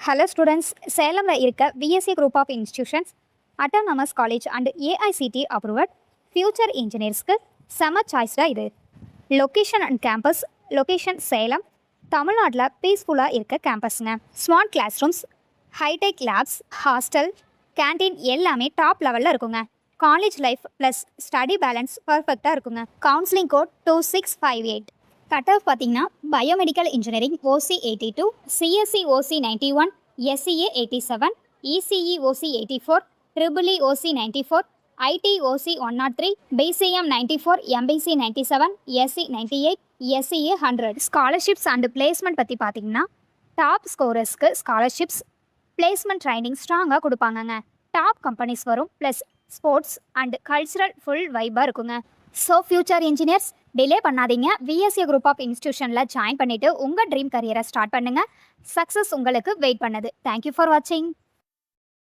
Hello students, சேலம்ல இருக்க VSC Group of Institutions, Autonomous College and AICT approved Future Engineersக்கு செம சாய்ஸ்டா இது. Location and campus, location Salem, தமிழ்நாட்டில் பீஸ்ஃபுல்லாக இருக்க கேம்பஸ்ங்க. Smart class rooms, hi tech labs, hostel, canteen எல்லாமே டாப் லெவலில் இருக்குங்க. College life plus study balance பர்ஃபெக்டாக இருக்குங்க. Counselling code 2658. கட் ஆஃப் பார்த்தீங்கன்னா biomedical engineering OC 82, CSE OC 91, SCA 87, ECE OC 84, EEE OC 94, IT OC 103, BCM 94, MBC 97, SC 98, SCA 100. Scholarships and placement பற்றி பார்த்தீங்கன்னா top ஸ்கோரர்ஸ்க்கு scholarships, placement training ஸ்ட்ராங்காக கொடுப்பாங்கங்க. Top companies வரும், plus sports and cultural full வைப்பாக இருக்குங்க. So future engineers delay பண்ணாதீங்க. VSC group of இன்ஸ்டியூஷனில் ஜாயின் பண்ணிவிட்டு உங்கள் ட்ரீம் கரியரை ஸ்டார்ட் பண்ணுங்கள். சக்ஸஸ் உங்களுக்கு வெயிட் பண்ணுது. தேங்க்யூ ஃபார் வாட்சிங்.